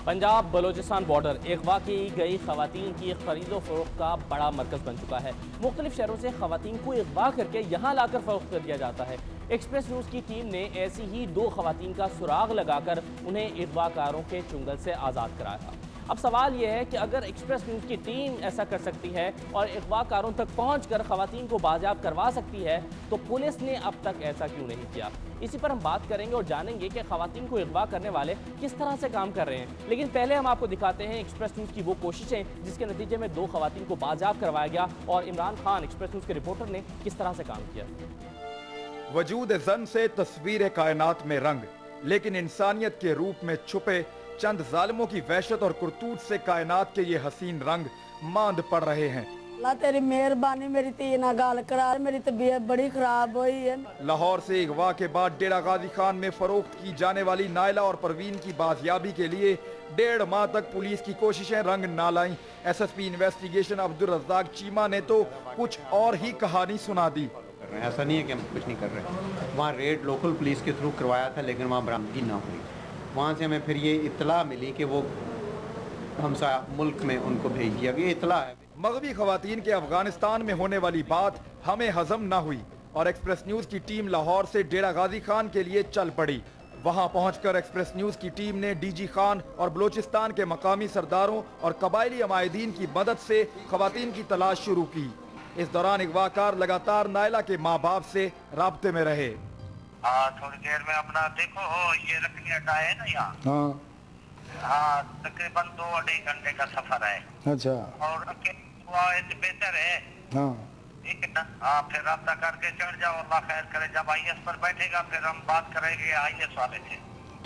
Punjab Balochistan border अगवा की गई खवातीन की खरीदो फरोख्त का बड़ा मरकज बन चुका है। मुख्तलिफ शहरों से खवातीन को अगवा करके यहाँ लाकर फरोख्त कर दिया जाता है। एक्सप्रेस न्यूज़ की टीम ने ऐसी ही 2 खवातीन का सुराग लगाकर उन्हें अगवाकारों के चुंगल से आज़ाद कराया। अब सवाल यह है कि अगर एक्सप्रेस न्यूज़ की टीम ऐसा कर सकती है और अगवाकारों तक पहुंचकर खवातीन को बाजियाब करवा सकती है, तो पुलिस ने अब तक ऐसा क्यों नहीं किया। इसी पर हम बात करेंगे और जानेंगे कि खवातीन को अगवा करने वाले किस तरह से काम कर रहे हैं। लेकिन पहले हम आपको दिखाते हैं एक्सप्रेस न्यूज़ की वो कोशिशें जिसके नतीजे में 2 खवातीन को बाजियाब करवाया गया और इमरान खान एक्सप्रेस न्यूज़ के रिपोर्टर ने किस तरह से काम किया। वजूद ज़न से तस्वीर कायनात में रंग, लेकिन इंसानियत के रूप में छुपे चंद जालिमों की वहशत और करतूत से कायनात के ये हसीन रंग मांद पड़ रहे हैं। अल्लाह तेरी मेहरबानी, मेरी धी ना गाल करा, मेरी तबीयत बड़ी खराब हुई है। लाहौर से अगवा के बाद डेरा गाजी खान में फरोख्त की जाने वाली नायला और परवीन की बाजियाबी के लिए 1.5 माह तक पुलिस की कोशिशें रंग ना लाई। SSP इन्वेस्टिगेशन अब्दुल रज़ाक चीमा ने तो कुछ और ही कहानी सुना दी। ऐसा नहीं है कि हम कुछ नहीं कर रहे। वहाँ रेड लोकल पुलिस के थ्रू करवाया था, लेकिन वहाँ बरामदगी ना हुई। वहाँ से हमें फिर ये इत्तला मिली कि वो हमसा मुल्क में उनको भेज दिया गया। इत्तला है मगरबी खवातीन के अफगानिस्तान में होने वाली बात हमें हजम ना हुई और एक्सप्रेस न्यूज़ की टीम लाहौर से डेरा गाजी खान के लिए चल पड़ी। वहां पहुंचकर एक्सप्रेस न्यूज़ की टीम ने DG खान और बलोचिस्तान के मकामी सरदारों और कबायली अमायदीन की मदद से खवातीन की तलाश शुरू की। इस दौरान अगवाकार लगातार नायला के माँ बाप से राब्ते में रहे। थोड़ी देर में अपना देखो, ये रखनी अड्डा है ना यहाँ। हाँ, तकरीबन 2-2.5 घंटे का सफर है। अच्छा। और बेहतर है। ठीक है ना। फिर रास्ता करके चढ़ जाओ, अल्लाह खैर करे। जब IS पर बैठेगा फिर हम बात करेंगे IS वाले से।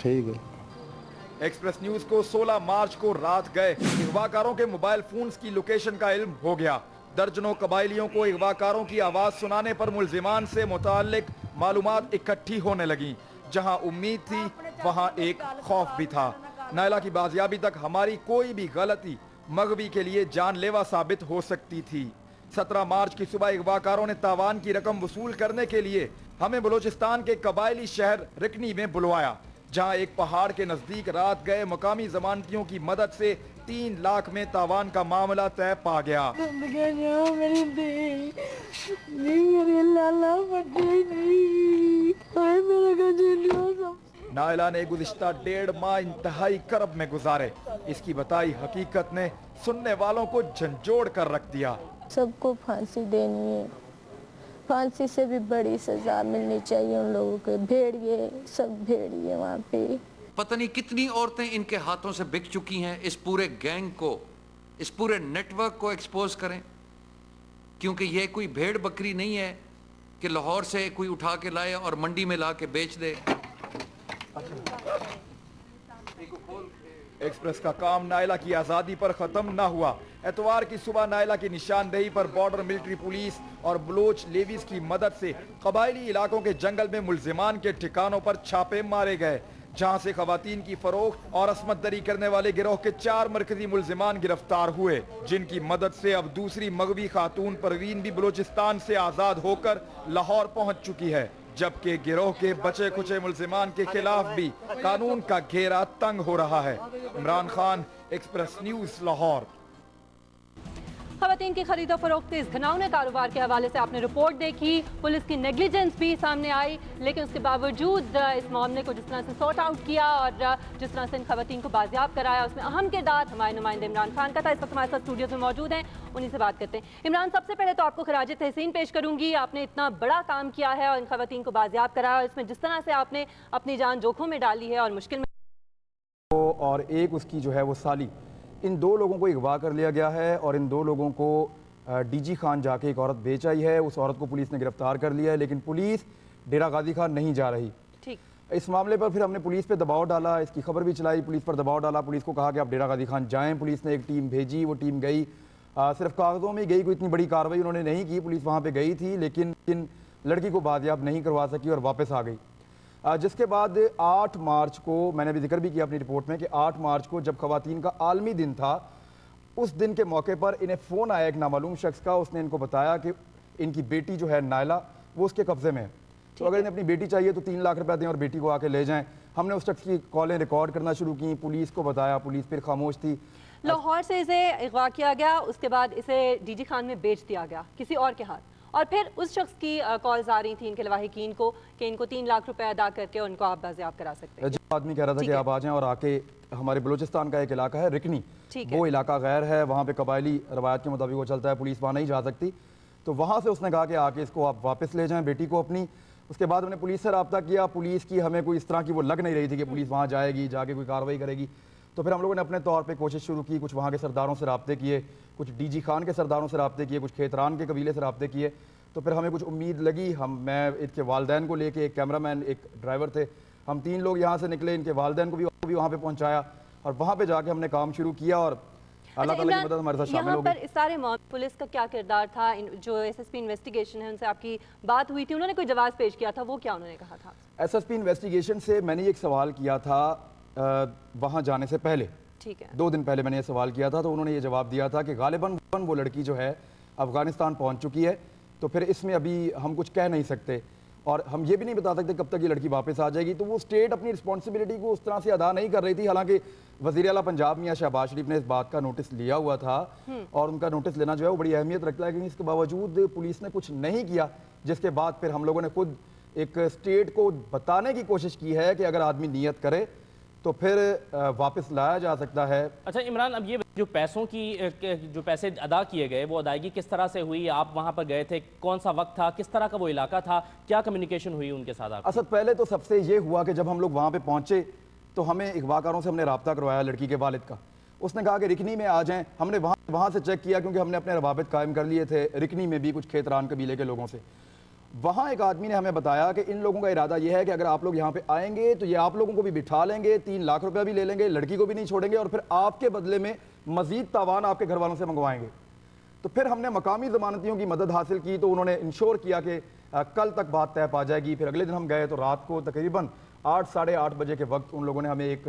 ठीक है। एक्सप्रेस न्यूज़ को 16 मार्च को रात गए अगवाकारों के मोबाइल फोन्स की लोकेशन का इल्म हो गया। दर्जनों कबायलियों को अगवाकारों की आवाज सुनाने पर मुल्जिमान से मुताल्लिक मालूमात इकट्ठी होने लगी। जहां उम्मीद थी वहां एक खौफ भी था। नायला की बाजियाबी तक हमारी कोई भी गलती मगवी के लिए जानलेवा साबित हो सकती थी। 17 मार्च की सुबह अगवाकारों ने तावान की रकम वसूल करने के लिए हमें बलोचिस्तान के कबायली शहर रिकनी में बुलवाया, जहां एक पहाड़ के नजदीक रात गए मकामी जमानतियों की मदद से 3 लाख में तावान का मामला तय पा गया। नायला ने गुज़िश्ता 1.5 माह इंतहाई करब में गुजारे। इसकी बताई हकीकत ने सुनने वालों को झंझोड़ कर रख दिया। सबको फांसी देनी है, फांसी से भी बड़ी सजा मिलनी चाहिए उन लोगों के। भेड़िए, सब भेड़िए वहाँ पे। पता नहीं कितनी औरतें इनके हाथों से बिक चुकी हैं। इस पूरे गैंग को, इस पूरे नेटवर्क को एक्सपोज करें, क्योंकि ये कोई भेड़ बकरी नहीं है कि लाहौर से कोई उठा के लाए और मंडी में ला के बेच दे। एक्सप्रेस का काम नायला की आज़ादी पर ख़त्म ना हुआ। एतवार की सुबह नायला की निशानदेही पर बॉर्डर मिलिट्री पुलिस और बलोच लेवीज की मदद से कबायली इलाकों के जंगल में मुल्जिमान के ठिकानों पर छापे मारे गए, जहां से खवातीन की फरोख्त और असमत दरी करने वाले गिरोह के 4 मरकजी मुल्जिमान गिरफ्तार हुए, जिनकी मदद से अब दूसरी मगवी खातून परवीन भी बलोचिस्तान से आज़ाद होकर लाहौर पहुंच चुकी है। जबकि गिरोह के बचे खुचे मुल्जिमान के खिलाफ भी कानून का घेरा तंग हो रहा है। Imran Khan, Express News, Lahore. खवातीन की खरीदो फरोख्त के इस घिनौने कारोबार के हवाले से आपने रिपोर्ट देखी। पुलिस की नेग्लिजेंस भी सामने आई, लेकिन उसके बावजूद इस मामले को जिस तरह से सॉर्ट आउट किया और जिस तरह से इन खवातीन को बाजियाब कराया, उसमें अहम किरदार हमारे नुमाइंदे इमरान खान का था। इस वक्त हमारे साथ स्टूडियोज में मौजूद हैं, उन्हीं से बात करते हैं। इमरान, सबसे पहले तो आपको खराज तहसीन पेश करूंगी। आपने इतना बड़ा काम किया है और इन खवातीन को बाजियाब कराया, और इसमें जिस तरह से आपने अपनी जान जोखों में डाली है और मुश्किल में, और एक उसकी जो है वो साली, इन 2 लोगों को अगवा कर लिया गया है और इन 2 लोगों को DG खान जाके एक औरत बेच आई है। उस औरत को पुलिस ने गिरफ्तार कर लिया है, लेकिन पुलिस डेरा गाजी खान नहीं जा रही। ठीक। इस मामले पर फिर हमने पुलिस पे दबाव डाला, इसकी खबर भी चलाई, पुलिस पर दबाव डाला, पुलिस को कहा कि आप डेरा गाजी खान जाएं। पुलिस ने एक टीम भेजी, वो टीम गई, सिर्फ कागज़ों में गई, कोई इतनी बड़ी कार्रवाई उन्होंने नहीं की। पुलिस वहाँ पर गई थी, लेकिन लड़की को बाजियाब नहीं करवा सकी और वापस आ गई। जिसके बाद 8 मार्च को, मैंने भी जिक्र भी किया अपनी रिपोर्ट में कि 8 मार्च को जब खवातीन का आलमी दिन था, उस दिन के मौके पर इन्हें फ़ोन आया एक नामालूम शख्स का। उसने इनको बताया कि इनकी बेटी जो है नायला, वो उसके कब्ज़े में है, तो अगर इन्हें अपनी बेटी चाहिए तो 3 लाख रुपया दें और बेटी को आके ले जाएं। हमने उस शख्स की कॉलें रिकॉर्ड करना शुरू की, पुलिस को बताया, पुलिस फिर खामोश थी। लाहौर से इसे अगवा किया गया, उसके बाद इसे डीजी खान में बेच दिया गया किसी और के हाथ, और फिर उस शख्स की कॉल्स आ रही थी इनके लवाहिकीन को कि इनको 3 लाख रुपए अदा करके उनको आप बाज़ियाब करा सकते हैं। जो आदमी कह रहा था कि आप आ जाएं और आके, हमारे बलूचिस्तान का एक इलाका है रिकनी, वो इलाका गैर है, वहाँ पे कबायली रवायत के मुताबिक वो चलता है, पुलिस वहाँ नहीं जा सकती, तो वहाँ से उसने कहा कि आके इसको आप वापस ले जाएं बेटी को अपनी। उसके बाद हमने पुलिस से रब्ता किया, पुलिस की हमें कोई इस तरह की वो लग नहीं रही थी कि पुलिस वहाँ जाएगी, जाके कोई कार्रवाई करेगी। तो फिर हम लोगों ने अपने तौर पे कोशिश शुरू की, कुछ वहाँ के सरदारों से रब्ते किए, कुछ डीजी खान के सरदारों से रब्ते किए, कुछ खेतरान के कबीले से रब्ते किए। तो फिर हमें कुछ उम्मीद लगी, मैं इनके वालदैन को लेके, एक कैमरामैन, एक ड्राइवर थे, हम 3 लोग यहाँ से निकले, इनके वालदैन को भी वहाँ पे पहुँचाया और वहाँ पे जाके हमने काम शुरू किया और अल्लाह ताला की मदद हमारे साथ शामिल हो गई। यहाँ पर इस सारे पुलिस का क्या किरदार था? जो एसएसपी इन्वेस्टिगेशन है उनसे आपकी बात हुई थी, उन्होंने कोई जवाब पेश किया था, वो क्या उन्होंने कहा था? एसएसपी इन्वेस्टिगेशन से मैंने एक सवाल किया था वहाँ जाने से पहले, ठीक है, 2 दिन पहले मैंने ये सवाल किया था, तो उन्होंने ये जवाब दिया था कि गालिबन वो लड़की जो है अफगानिस्तान पहुँच चुकी है, तो फिर इसमें अभी हम कुछ कह नहीं सकते और हम ये भी नहीं बता सकते कब तक ये लड़की वापस आ जाएगी। तो वो स्टेट अपनी रिस्पॉन्सिबिलिटी को उस तरह से अदा नहीं कर रही थी, हालांकि वज़ीर आला पंजाब मियां शहबाज शरीफ ने इस बात का नोटिस लिया हुआ था और उनका नोटिस लेना जो है वो बड़ी अहमियत रखता है, क्योंकि इसके बावजूद पुलिस ने कुछ नहीं किया, जिसके बाद फिर हम लोगों ने खुद एक स्टेट को बताने की कोशिश की है कि अगर आदमी नियत करे तो फिर वापस लाया जा सकता है। अच्छा इमरान, अब ये जो पैसों की जो पैसे अदा किए गए वो अदायगी किस तरह से हुई? आप वहाँ पर गए थे, कौन सा वक्त था, किस तरह का वो इलाका था, क्या कम्युनिकेशन हुई उनके साथ? असद, पहले तो सबसे ये हुआ कि जब हम लोग वहाँ पे पहुँचे तो हमें अगवाकारों से हमने रब्ता करवाया लड़की के वालिद का। उसने कहा कि रिकनी में आ जाएँ। हमने वहाँ से चेक किया, क्योंकि हमने अपने रवाबित कायम कर लिए थे रिकनी में भी कुछ खेतरान कबीले के लोगों से। वहाँ एक आदमी ने हमें बताया कि इन लोगों का इरादा ये है कि अगर आप लोग यहाँ पे आएंगे तो ये आप लोगों को भी बिठा लेंगे, 3 लाख रुपया भी ले लेंगे, लड़की को भी नहीं छोड़ेंगे और फिर आपके बदले में मजीद तावान आपके घर वालों से मंगवाएंगे। तो फिर हमने मकामी ज़मानतियों की मदद हासिल की, तो उन्होंने इंश्योर किया कि कल तक बात तय पा जाएगी। फिर अगले दिन हम गए तो रात को तकरीबन 8 साढ़े 8 बजे के वक्त उन लोगों ने हमें एक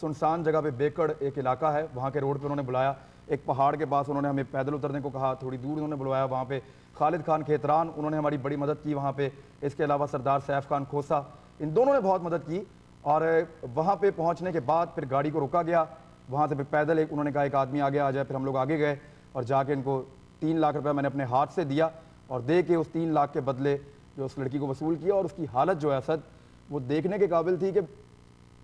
सुनसान जगह पे बेकड़ एक इलाका है वहाँ के रोड पे उन्होंने बुलाया, एक पहाड़ के पास उन्होंने हमें पैदल उतरने को कहा, थोड़ी दूर उन्होंने बुलवाया। वहाँ पे खालिद खान खेतरान, उन्होंने हमारी बड़ी मदद की वहाँ पे। इसके अलावा सरदार सैफ खान खोसा, इन दोनों ने बहुत मदद की। और वहाँ पे पहुँचने के बाद फिर गाड़ी को रोका गया, वहाँ से फिर पैदल उन्होंने कहा एक आदमी आगे आ जाए। फिर हम लोग आगे गए और जाके इनको 3 लाख रुपये मैंने अपने हाथ से दिया और दे के उस 3 लाख के बदले जो उस लड़की को वसूल किया। और उसकी हालत जो है असद, वो देखने के काबिल थी कि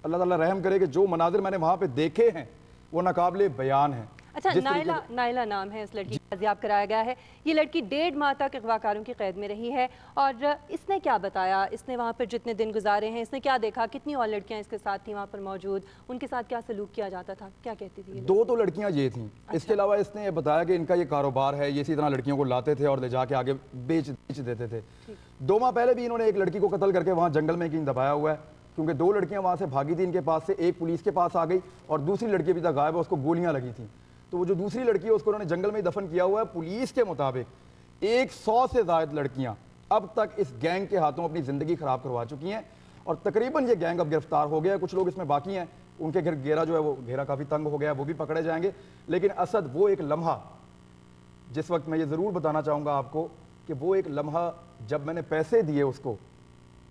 अल्लाह ताला रहम करे कि जो मनाजिर मैंने वहाँ पे देखे हैं वो नाकाबिले बयान हैं। अच्छा, नाइला नाम है उस लड़की को बाजियाब कराया गया है। ये लड़की 1.5 माह तक अगवाकारों की कैद में रही है और इसने क्या बताया, इसने वहाँ पर जितने दिन गुजारे हैं इसने क्या देखा, कितनी और लड़कियाँ इसके साथ थी वहाँ पर मौजूद, उनके साथ क्या सलूक किया जाता था, क्या कहती थी? 2 तो लड़कियाँ ये थीं। अच्छा। इसके अलावा इसने बताया कि इनका ये कारोबार है, ये इसी तरह लड़कियों को लाते थे और ले जाके आगे बेच देते थे। 2 माह पहले भी इन्होंने एक लड़की को कत्ल करके वहाँ जंगल में कहीं दबाया हुआ है, क्योंकि 2 लड़कियाँ वहाँ से भागी थी इनके पास से, एक पुलिस के पास आ गई और दूसरी लड़की अभी तक गायब है, उसको गोलियाँ लगी थी। तो वो जो दूसरी लड़की है उसको उन्होंने जंगल में ही दफन किया हुआ है। पुलिस के मुताबिक 100 से ज़ायद लड़कियां अब तक इस गैंग के हाथों अपनी ज़िंदगी ख़राब करवा चुकी हैं और तकरीबन ये गैंग अब गिरफ्तार हो गया है। कुछ लोग इसमें बाकी हैं, उनके घर घेरा जो है वो घेरा काफ़ी तंग हो गया, वो भी पकड़े जाएंगे। लेकिन असद, वो एक लम्हा जिस वक्त मैं ये ज़रूर बताना चाहूँगा आपको कि वो एक लम्हा जब मैंने पैसे दिए उसको,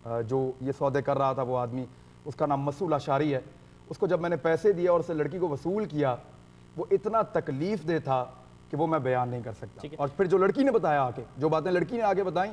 जो ये सौदे कर रहा था वो आदमी, उसका नाम मसूल अशारी है, उसको जब मैंने पैसे दिया और उस लड़की को वसूल किया, वो इतना तकलीफ दे था कि वो मैं बयान नहीं कर सकता। और फिर जो लड़की ने बताया आके, जो बातें लड़की ने आगे बताई,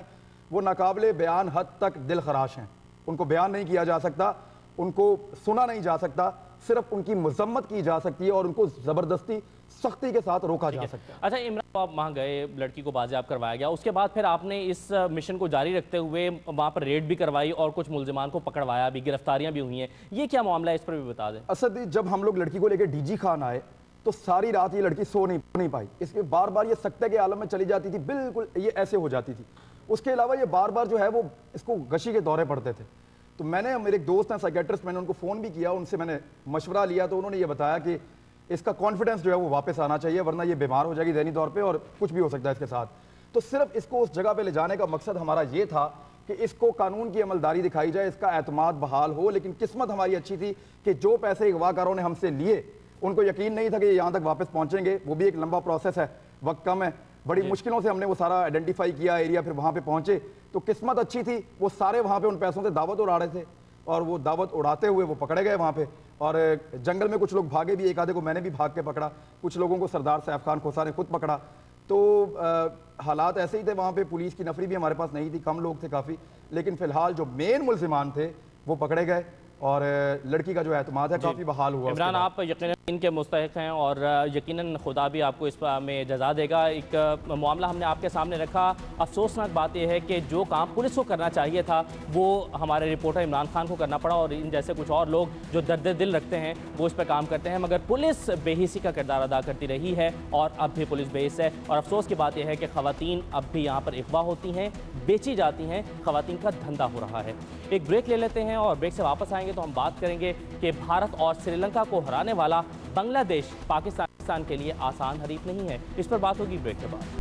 वो नाकाबिले बयान हद तक दिल खराश हैं। उनको बयान नहीं किया जा सकता, उनको सुना नहीं जा सकता, सिर्फ उनकी मजम्मत की जा सकती है और उनको ज़बरदस्ती सख्ती के साथ रोका जा सकता है। अच्छा इमरान, आप वहाँ गए, लड़की को बाजियाब करवाया गया, उसके बाद फिर आपने इस मिशन को जारी रखते हुए वहाँ पर रेड भी करवाई और कुछ मुलजिमान को पकड़वाया भी, गिरफ्तारियाँ भी हुई हैं, ये क्या मामला है, इस पर भी बता दें। असद, जब हम लोग लड़की को लेकर डीजी खान आए तो सारी रात ये लड़की सो नहीं पाई। इसके बार बार ये सकते के आलम में चली जाती थी, बिल्कुल ये ऐसे हो जाती थी। उसके अलावा ये बार बार जो है वो इसको गशी के दौरे पड़ते थे। तो मेरे एक दोस्त हैं साइकेट्रिस्ट, मैंने उनको फ़ोन भी किया, उनसे मैंने मशवरा लिया, तो उन्होंने ये बताया कि इसका कॉन्फिडेंस जो है वो वापस आना चाहिए, वरना ये बीमार हो जाएगी ज़हनी तौर पे और कुछ भी हो सकता है इसके साथ। तो सिर्फ इसको उस जगह पे ले जाने का मकसद हमारा ये था कि इसको कानून की अमलदारी दिखाई जाए, इसका एतमाद बहाल हो। लेकिन किस्मत हमारी अच्छी थी कि जो पैसे अगवाकारों ने हमसे लिए, उनको यकीन नहीं था कि यहाँ तक वापस पहुँचेंगे। वो भी एक लंबा प्रोसेस है, वक्त कम है, बड़ी मुश्किलों से हमने वो सारा आइडेंटिफाई किया एरिया, फिर वहाँ पे पहुँचे। तो किस्मत अच्छी थी, वो सारे वहाँ पे उन पैसों से दावत उड़ा रहे थे اور وہ دعوت اڑاتے ہوئے وہ پکڑے گئے وہاں پہ، اور جنگل میں کچھ لوگ بھاگے بھی، ایک آدھے کو میں نے بھی بھاگ کے پکڑا، کچھ لوگوں کو سردار سیف خان کھوسا نے خود پکڑا۔ تو حالات ایسے ہی تھے وہاں پہ، پولیس کی نفری بھی ہمارے پاس نہیں تھی، کم لوگ تھے کافی، لیکن فی الحال جو مین ملزمان تھے وہ پکڑے گئے اور لڑکی کا جو اعتماد ہے کافی بحال ہوا۔ عمران، آپ یقیناً ان کے مستحق ہیں اور یقیناً خدا بھی آپ کو اس میں جزا دے گا۔ ایک معاملہ ہم نے آپ کے سامنے رکھا، افسوسناک بات یہ ہے کہ جو کام پولیس کو کرنا چاہیے تھا وہ ہمارے رپورٹر عمران خان کو کرنا پڑا، اور ان جیسے کچھ اور لوگ جو درد دل رکھتے ہیں وہ اس پہ کام کرتے ہیں، مگر پولیس بے حسی کا کردار ادا کرتی رہی ہے اور اب بھی پولیس بے حس ہے۔ اور افسوس کی بات یہ ہے کہ خواتین اب بھی یہاں پر اغوا ہوتی ہیں، بیچی جاتی ہیں، خواتین کا دھندا ہو رہا ہے۔ ایک بریک لے لیتے ہیں اور بریک سے واپس آئیں گے تو ہم بات کریں گے کہ بھارت اور سری لنکا کو ہرانے والا بنگلہ دیش پاکستان کے لیے آسان حریف نہیں ہے۔ اس پر بات ہوگی بریک کے بعد۔